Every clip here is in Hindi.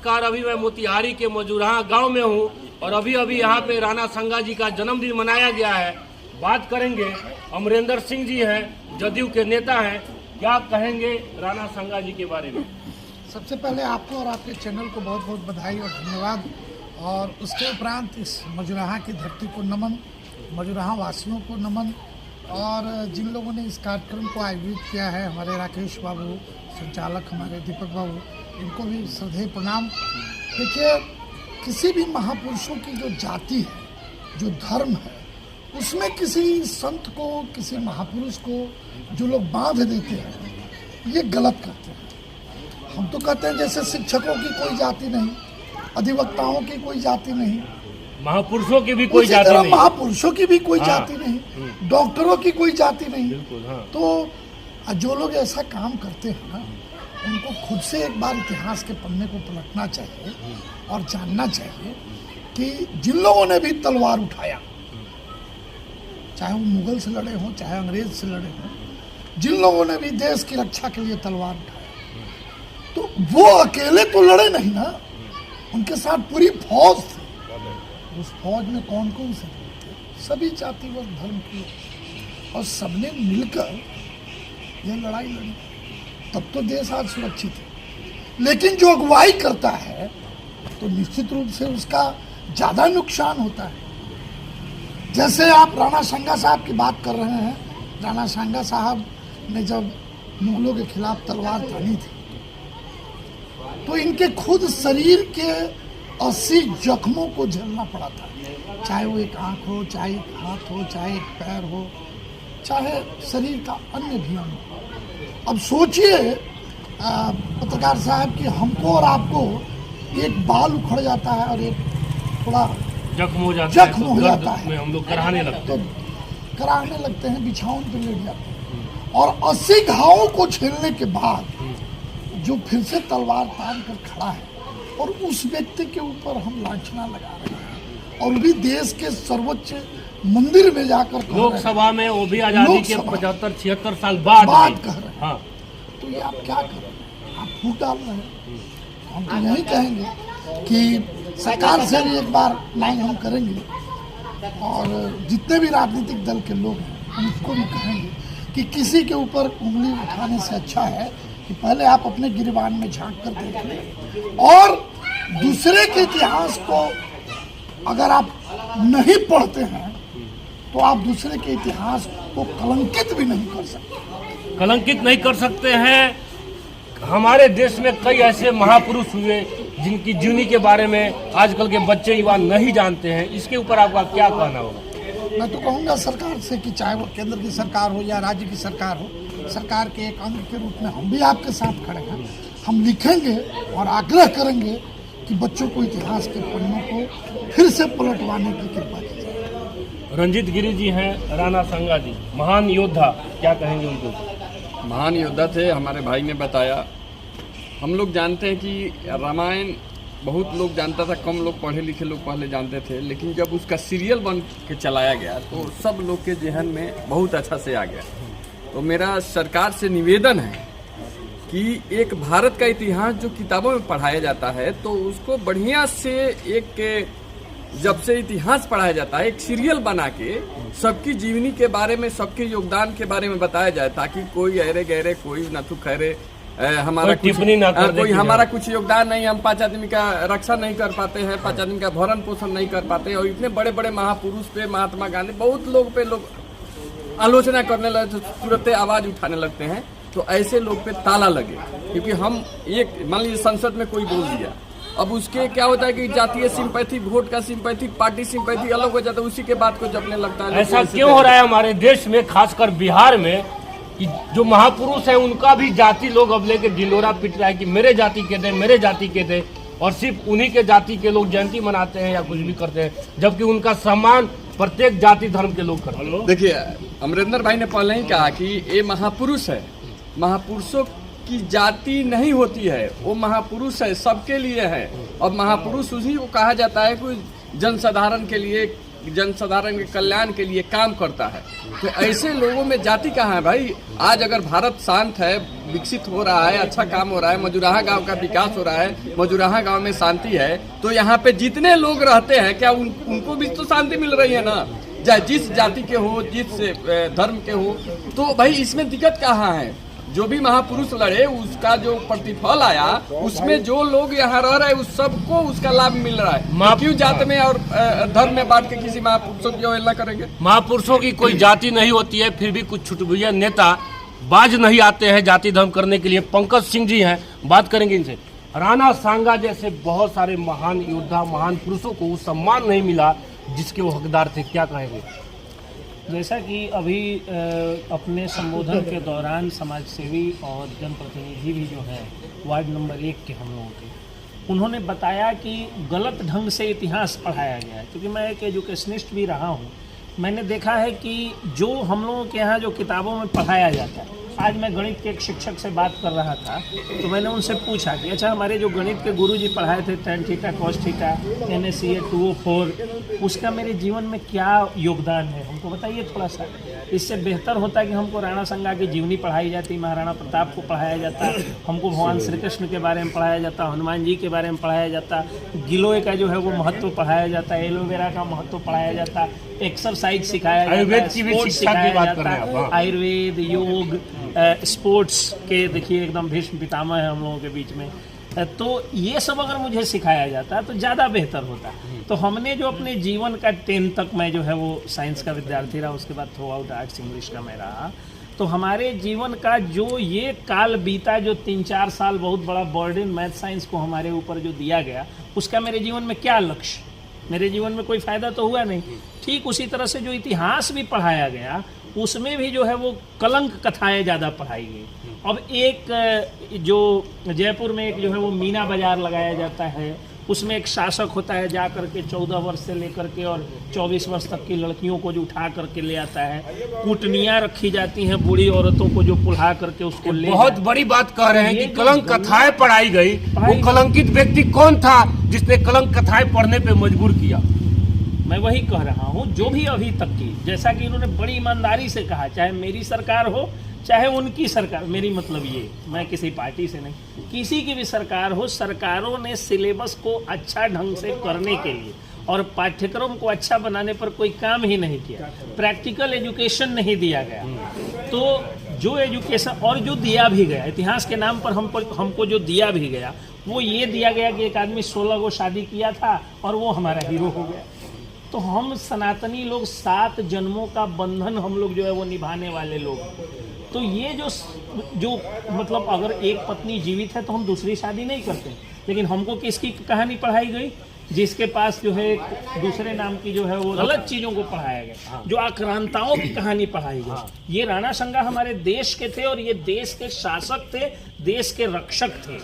नमस्कार। अभी मैं मोतिहारी के मजुरहा गांव में हूं और अभी यहाँ पे राणा संगा जी का जन्मदिन मनाया गया है। बात करेंगे, अमरेंद्र सिंह जी हैं, जदयू के नेता हैं, क्या कहेंगे राणा संगा जी के बारे में? सबसे पहले आपको और आपके चैनल को बहुत बहुत बधाई और धन्यवाद। और उसके उपरांत इस मजुराहा की धरती को नमन, मजुराहा वासियों को नमन, और जिन लोगों ने इस कार्यक्रम को आयोजित किया है, हमारे राकेश बाबू, संचालक हमारे दीपक बाबू, इनको भी श्रद्धेय प्रणाम। देखिए, किसी भी महापुरुषों की जो जाति है, जो धर्म है, उसमें किसी संत को, किसी महापुरुष को जो लोग बांध देते हैं, ये गलत करते हैं। हम तो कहते हैं जैसे शिक्षकों की कोई जाति नहीं, अधिवक्ताओं की कोई जाति नहीं, महापुरुषों की भी कोई जाति नहीं, महापुरुषों की भी कोई जाति नहीं, डॉक्टरों की कोई जाति नहीं। तो जो लोग ऐसा काम करते हैं ना, उनको खुद से एक बार इतिहास के पन्ने को पलटना चाहिए और जानना चाहिए कि जिन लोगों ने भी तलवार उठाया, चाहे वो मुगल से लड़े हों, चाहे अंग्रेज से लड़े हों, जिन लोगों ने भी देश की रक्षा के लिए तलवार उठाया, तो वो अकेले तो लड़े नहीं ना, उनके साथ पूरी फौज थी। उस फौज में कौन कौन से लोग थे? सभी जाति व धर्म के, और सबने मिलकर यह लड़ाई लड़ी, तब तो देश आज सुरक्षित है। लेकिन जो अगुवाई करता है तो निश्चित रूप से उसका ज्यादा नुकसान होता है। जैसे आप राणा संगा साहब की बात कर रहे हैं, राणा संगा साहब ने जब मुगलों के खिलाफ तलवार तानी थी, तो इनके खुद शरीर के 80 जख्मों को झेलना पड़ा था, चाहे वो एक आंख हो, चाहे एक हाथ हो, चाहे एक पैर हो, चाहे शरीर का अन्य भी अंग हो। अब सोचिए पत्रकार साहब कि हमको और आपको एक बाल उखड़ जाता है और एक थोड़ा जख्म हो जाता है, हम लोग कराहने लगते हैं, बिछावन पे लेट जाते हैं, और 80 घावों को झेलने के बाद जो फिर से तलवार तान कर खड़ा है, और उस व्यक्ति के ऊपर हम लांछना लगा रहे हैं, और भी देश के सर्वोच्च मंदिर में जाकर लोकसभा में, वो भी आजादी के 75-76 साल बाद कह रहे हैं। हाँ। तो ये आप क्या कर रहे हैं? आप फूट डाल रहे हैं। हम तो यही कहेंगे कि सरकार से भी एक बार मांग हम करेंगे, और जितने भी राजनीतिक दल के लोग हैं उनको भी कहेंगे कि किसी के ऊपर उंगली उठाने से अच्छा है कि पहले आप अपने गिरबान में झांक कर देख लें, और दूसरे के इतिहास को अगर आप नहीं पढ़ते हैं तो आप दूसरे के इतिहास को कलंकित भी नहीं कर सकते। कलंकित नहीं कर सकते हैं। हमारे देश में कई ऐसे महापुरुष हुए जिनकी जीवनी के बारे में आजकल के बच्चे युवा नहीं जानते हैं। इसके ऊपर आपका क्या कहना होगा? मैं तो कहूँगा सरकार से कि चाहे वो केंद्र की सरकार हो या राज्य की सरकार हो, सरकार के एक अंग के रूप में हम भी आपके साथ खड़े हैं। हम लिखेंगे और आग्रह करेंगे कि बच्चों को इतिहास के पन्नों को फिर से पलटवाने की कृपा की जाए। रंजीत गिरी जी हैं, राणा संगा जी, महान योद्धा, क्या कहेंगे उनको? महान योद्धा थे, हमारे भाई ने बताया। हम लोग जानते हैं कि रामायण बहुत लोग जानता था, कम लोग पढ़े लिखे लोग पहले जानते थे, लेकिन जब उसका सीरियल बन के चलाया गया तो सब लोग के जहन में बहुत अच्छा से आ गया। तो मेरा सरकार से निवेदन है कि एक भारत का इतिहास जो किताबों में पढ़ाया जाता है, तो उसको बढ़िया से एक, जब से इतिहास पढ़ाया जाता है, एक सीरियल बना के सबकी जीवनी के बारे में, सबके योगदान के बारे में बताया जाए, ताकि कोई अरे गहरे, कोई नथु खैरे, हमारा टिप्पणी ना कर, कोई हमारा कुछ योगदान नहीं, हम 5 आदमी का रक्षा नहीं कर पाते हैं, 5 आदमी का भरण पोषण नहीं कर पाते। और इतने बड़े बड़े महापुरुष पे, महात्मा गांधी, बहुत लोग पे लोग आलोचना करने लगे, तुरंत आवाज उठाने लगते हैं। तो ऐसे लोग पे ताला लगे, क्योंकि हम एक, मान लीजिए संसद में कोई बोल दिया, अब उसके क्या होता है कि जातीय सिंपैथी, वोट का सिंपैथी, पार्टी सिंपैथी अलग हो जाता है, उसी के बात को जपने लगता है। ऐसा क्यों हो रहा है हमारे देश में, खासकर बिहार में, कि जो महापुरुष है उनका भी जाति लोग अब लेके ढिंडोरा पीट रहा है कि मेरे जाति के थे, मेरे जाति के थे, और सिर्फ उन्हीं के जाति के लोग जयंती मनाते हैं या कुछ भी करते हैं, जबकि उनका सम्मान प्रत्येक जाति धर्म के लोग करते हैं। देखिए, अमरेंद्र भाई ने पहले ही कहा कि ये महापुरुष है, महापुरुषों की जाति नहीं होती है, वो महापुरुष है, सबके लिए है। और महापुरुष उसी को कहा जाता है, कोई जनसाधारण के लिए जनसाधारण के कल्याण के लिए काम करता है। तो ऐसे लोगों में जाति कहाँ है भाई? आज अगर भारत शांत है, विकसित हो रहा है, अच्छा काम हो रहा है, मजुराहा गांव का विकास हो रहा है, मजुराहा गांव में शांति है, तो यहाँ पे जितने लोग रहते हैं क्या उनको भी तो शांति मिल रही है ना, चाहे जिस जाति के हो, जिस धर्म के हो। तो भाई इसमें दिक्कत कहाँ है? जो भी महापुरुष लड़े उसका जो प्रतिफल आया, उसमें जो लोग यहाँ रह रहे हैं उस सबको उसका लाभ मिल रहा है। तो क्यों जात में और धर्म में बांट के किसी महापुरुषों की अवहेलना करेंगे? महापुरुषों की कोई जाति नहीं होती है, फिर भी कुछ छुटभुइया नेता बाज नहीं आते हैं जाति धर्म करने के लिए। पंकज सिंह जी हैं, बात करेंगे इनसे। राणा सांगा जैसे बहुत सारे महान योद्धा, महान पुरुषों को वो सम्मान नहीं मिला जिसके वो हकदार थे, क्या कहेंगे? जैसा कि अभी अपने संबोधन के दौरान समाजसेवी और जनप्रतिनिधि भी जो है वार्ड नंबर 1 के हम लोगों के, उन्होंने बताया कि गलत ढंग से इतिहास पढ़ाया गया है। क्योंकि मैं एक एजुकेशनिस्ट भी रहा हूँ, मैंने देखा है कि जो हम लोगों के यहाँ जो किताबों में पढ़ाया जाता है, आज मैं गणित के एक शिक्षक से बात कर रहा था तो मैंने उनसे पूछा कि अच्छा हमारे जो गणित के गुरुजी पढ़ाए थे tan theta cos theta NaCl 2O4, उसका मेरे जीवन में क्या योगदान है, हमको बताइए थोड़ा सा। इससे बेहतर होता कि हमको राणा सांगा की जीवनी पढ़ाई जाती, महाराणा प्रताप को पढ़ाया जाता, हमको भगवान श्री कृष्ण के बारे में पढ़ाया जाता, हनुमान जी के बारे में पढ़ाया जाता, गिलोय का जो है वो महत्व पढ़ाया जाता, एलोवेरा का महत्व पढ़ाया जाता, एक्सरसाइज सिखाया जाता, स्पोर्ट्स सिखाया जाता, आयुर्वेद, योग, स्पोर्ट्स के देखिए एकदम भीष्म पितामह है हम लोगों के बीच में। तो ये सब अगर मुझे सिखाया जाता तो ज़्यादा बेहतर होता। तो हमने जो अपने जीवन का 10 तक मैं जो है वो साइंस का विद्यार्थी रहा, उसके बाद थ्रू आउट आर्ट्स इंग्लिश का मैं रहा, तो हमारे जीवन का जो ये काल बीता, जो 3-4 साल बहुत बड़ा बर्डन मैथ साइंस को हमारे ऊपर जो दिया गया, उसका मेरे जीवन में क्या लक्ष्य, मेरे जीवन में कोई फ़ायदा तो हुआ नहीं। ठीक उसी तरह से जो इतिहास भी पढ़ाया गया उसमें भी जो है वो कलंक कथाएं ज़्यादा पढ़ाई गई। अब एक जो जयपुर में एक जो है वो मीना बाजार लगाया जाता है, उसमें एक शासक होता है, जा करके 14 वर्ष से लेकर के और 24 वर्ष तक की लड़कियों को जो उठा करके ले आता है, कूटनियाँ रखी जाती हैं बूढ़ी औरतों को जो पुल्हा करके उसको ले, बहुत बड़ी बात कह रहे हैं कि कलंक कथाएं पढ़ाई गई। वो कलंकित व्यक्ति कौन था जिसने कलंक कथाएं पढ़ने पे मजबूर किया? मैं वही कह रहा हूँ, जो भी अभी तक की, जैसा कि इन्होंने बड़ी ईमानदारी से कहा, चाहे मेरी सरकार हो चाहे उनकी सरकार, मेरी मतलब ये, मैं किसी पार्टी से नहीं, किसी की भी सरकार हो, सरकारों ने सिलेबस को अच्छा ढंग से करने के लिए और पाठ्यक्रम को अच्छा बनाने पर कोई काम ही नहीं किया। प्रैक्टिकल एजुकेशन नहीं दिया गया। तो जो एजुकेशन और जो दिया भी गया, इतिहास के नाम पर हमको जो दिया भी गया, वो ये दिया गया कि एक आदमी 16 को शादी किया था और वो हमारा हीरो हो गया। तो हम सनातनी लोग 7 जन्मों का बंधन हम लोग जो है वो निभाने वाले लोग। तो ये जो मतलब अगर एक पत्नी जीवित है तो हम दूसरी शादी नहीं करते, लेकिन हमको किसकी कहानी पढ़ाई गई? जिसके पास जो है दूसरे नाम की जो है वो गलत चीज़ों को पढ़ाया गया, जो आक्रांताओं की कहानी पढ़ाई गई। ये राणा सांगा हमारे देश के थे और ये देश के शासक थे, देश के रक्षक थे।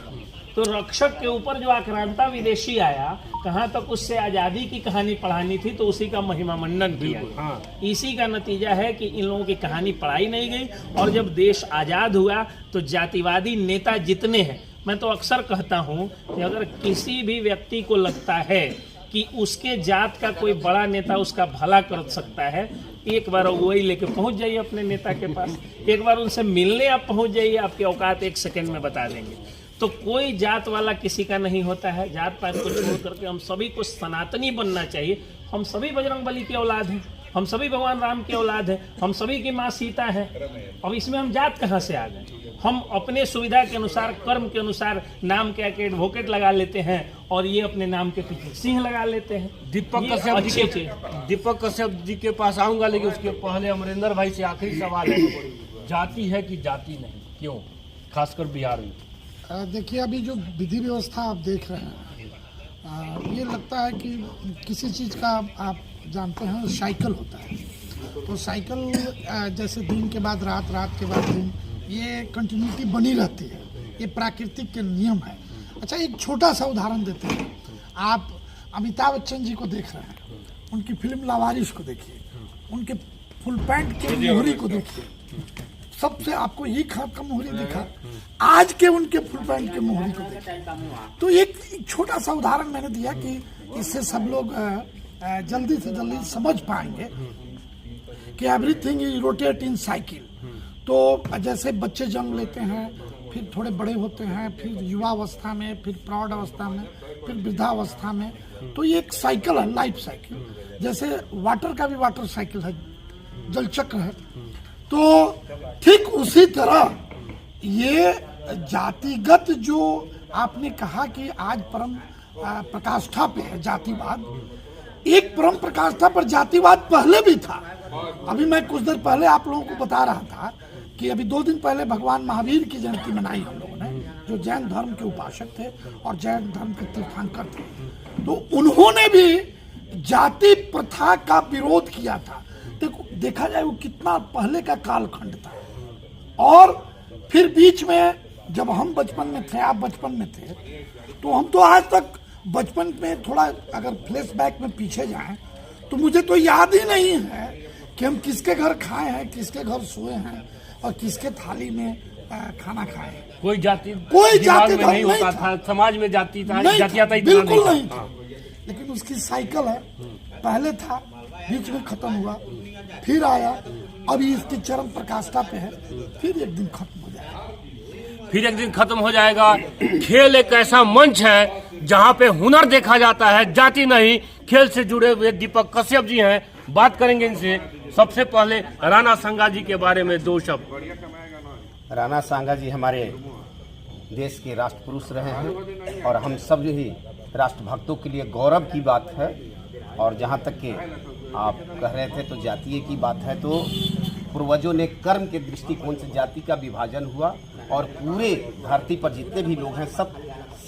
तो रक्षक के ऊपर जो आक्रांता विदेशी आया, कहाँ तक उससे आज़ादी की कहानी पढ़ानी थी तो उसी का महिमा मंडन किया। इसी का नतीजा है कि इन लोगों की कहानी पढ़ाई नहीं गई। और जब देश आज़ाद हुआ तो जातिवादी नेता जितने हैं, मैं तो अक्सर कहता हूँ कि अगर किसी भी व्यक्ति को लगता है कि उसके जात का कोई बड़ा नेता उसका भला कर सकता है, एक बार वही लेके पहुँच जाइए अपने नेता के पास, एक बार उनसे मिलने आप पहुँच जाइए, आपकी औकात 1 सेकेंड में बता देंगे। तो कोई जात वाला किसी का नहीं होता है। जात पात को छोड़ करके हम सभी को सनातनी बनना चाहिए। हम सभी बजरंगबली की औलाद हैं, हम सभी भगवान राम की औलाद हैं, हम सभी की माँ सीता है। अब इसमें हम जात कहाँ से आ गए? हम अपने सुविधा के अनुसार, कर्म के अनुसार नाम के आके एडवोकेट लगा लेते हैं और ये अपने नाम के पीछे सिंह लगा लेते हैं। दीपक कश्यप जी के पास आऊंगा, लेकिन उसके पहले अमरिंदर भाई से आखिरी सवाल है, जाति है कि जाति नहीं, क्यों, खासकर बिहार में? देखिए, अभी जो विधि व्यवस्था आप देख रहे हैं, ये लगता है कि किसी चीज़ का आप जानते हैं साइकिल होता है। तो साइकिल जैसे दिन के बाद रात, रात के बाद दिन, ये कंटिन्यूटी बनी रहती है, ये प्राकृतिक के नियम है। अच्छा, एक छोटा सा उदाहरण देते हैं। आप अमिताभ बच्चन जी को देख रहे हैं, उनकी फिल्म लावारिस को देखिए, उनके फुल पैंट के मोहरी को देखिए, सबसे आपको एक हाथ का मोहरी दिखा, आज के उनके फुल पैंट के मोहरी को देखिए। तो एक छोटा सा उदाहरण मैंने दिया कि इससे सब लोग जल्दी से जल्दी समझ पाएंगे कि everything is rotate in cycle. तो जैसे बच्चे जन्म लेते हैं, फिर थोड़े बड़े होते हैं, फिर युवावस्था में, फिर प्रौढ़ अवस्था में, फिर वृद्धावस्था में, तो ये एक साइकिल है, लाइफ साइकिल। जैसे वाटर का भी वाटर साइकिल है, जल चक्र है। तो ठीक उसी तरह ये जातिगत जो आपने कहा कि आज परम प्रकाष्ठा पे है जातिवाद, एक परम प्रकाष्ठा पर जातिवाद पहले भी था। अभी मैं कुछ देर पहले आप लोगों को बता रहा था कि अभी 2 दिन पहले भगवान महावीर की जयंती मनाई हम लोगों ने, जो जैन धर्म के उपासक थे और जैन धर्म के तीर्थंकर थे। तो उन्होंने भी जाति प्रथा का विरोध किया था। देखा जाए वो कितना पहले का कालखंड था। और फिर बीच में जब हम बचपन में थे, आप बचपन में थे, तो हम तो आज तक बचपन में थोड़ा अगर फ्लैशबैक में पीछे जाएं तो मुझे तो याद ही नहीं है कि हम किसके घर खाए हैं, किसके घर सोए हैं और किसके थाली में खाना खाए हैं। कोई जाति धर्म नहीं होता था, समाज में जाति था, जातियाता बिल्कुल नहीं था। लेकिन उसकी साइकिल है, पहले था, बीच में खत्म हुआ, फिर आया, अभी इसकी चरम प्रकाष्ठा पे है, फिर एक दिन खत्म हो जाएगा। फिर एक दिन खत्म हो जाएगा। खेल एक ऐसा मंच है जहां पे हुनर देखा जाता है, जाति नहीं। खेल से जुड़े हुए दीपक कश्यप जी हैं, बात करेंगे इनसे। सबसे पहले राणा सांगा जी के बारे में 2 शब्द। राणा सांगा जी हमारे देश के राष्ट्र पुरुष रहे हैं और हम सब जो ही राष्ट्रभक्तों के लिए गौरव की बात है। और जहाँ तक कि आप कह रहे थे तो जातीय की बात है, तो पूर्वजों ने कर्म के दृष्टिकोण से जाति का विभाजन हुआ और पूरे धरती पर जितने भी लोग हैं सब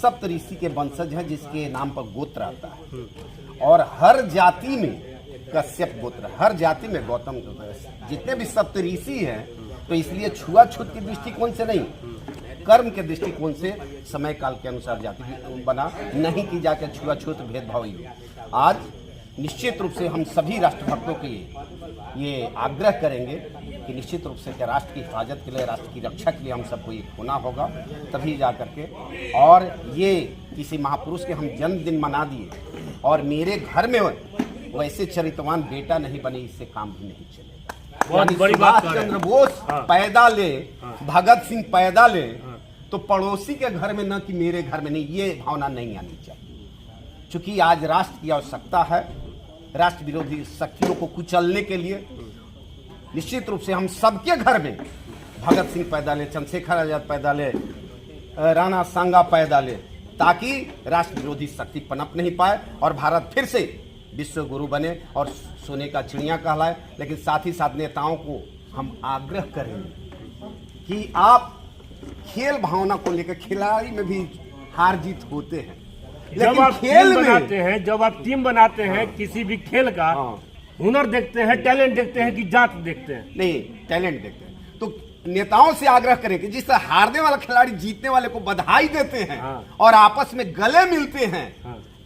सप्तऋषि के वंशज हैं, जिसके नाम पर गोत्र आता है। और हर जाति में कश्यप गोत्र, हर जाति में गौतम गोत्र, जितने भी सप्तऋषि हैं। तो इसलिए छुआछूत के दृष्टिकोण से नहीं, कर्म के दृष्टिकोण से समय काल के अनुसार जाति बना, नहीं कि जाकर छुआछूत भेदभाव ही। आज निश्चित रूप से हम सभी राष्ट्रभक्तों के ये आग्रह करेंगे कि निश्चित रूप से राष्ट्र की हिफाजत के लिए, राष्ट्र की रक्षा के लिए हम सबको एक होना होगा, तभी जा करके। और ये किसी महापुरुष के हम जन्मदिन मना दिए और मेरे घर में वैसे चरित्रवान बेटा नहीं बने, इससे काम भी नहीं चलेगा। बहुत बड़ी बात। सुभाष चंद्र बोस पैदा ले, भगत सिंह पैदा ले, तो पड़ोसी के घर में न कि मेरे घर में नहीं, ये भावना नहीं आनी चाहिए। चूंकि आज राष्ट्र की आवश्यकता है, राष्ट्र विरोधी शक्तियों को कुचलने के लिए। निश्चित रूप से हम सबके घर में भगत सिंह पैदा ले, चंद्रशेखर आजाद पैदा ले, राणा सांगा पैदा ले, ताकि राष्ट्र विरोधी शक्ति पनप नहीं पाए और भारत फिर से विश्व गुरु बने और सोने का चिड़िया कहलाए। लेकिन साथ ही साथ नेताओं को हम आग्रह करेंगे कि आप खेल भावना को लेकर, खिलाड़ी में भी हार जीत होते हैं, जब आप खेल बनाते हैं, जब आप टीम बनाते हैं किसी भी खेल का, हुनर देखते हैं, टैलेंट देखते हैं कि जात देखते हैं? नहीं, टैलेंट देखते हैं। तो नेताओं से आग्रह करें कि जिस तरह हारने वाला खिलाड़ी जीतने वाले को बधाई देते हैं और आपस में गले मिलते हैं,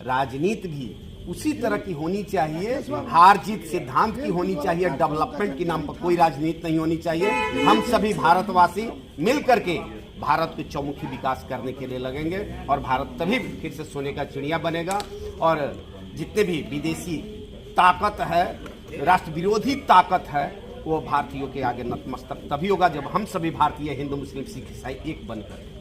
राजनीति भी उसी तरह की होनी चाहिए। हार जीत सिद्धांत की होनी चाहिए, डेवलपमेंट के नाम पर कोई राजनीति नहीं होनी चाहिए। हम सभी भारतवासी मिल करके भारत के चौमुखी विकास करने के लिए लगेंगे और भारत तभी फिर से सोने का चिड़िया बनेगा। और जितने भी विदेशी ताकत है, राष्ट्र विरोधी ताकत है, वो भारतीयों के आगे नतमस्तक तभी होगा जब हम सभी भारतीय, हिंदू, मुस्लिम, सिख, ईसाई एक बनकर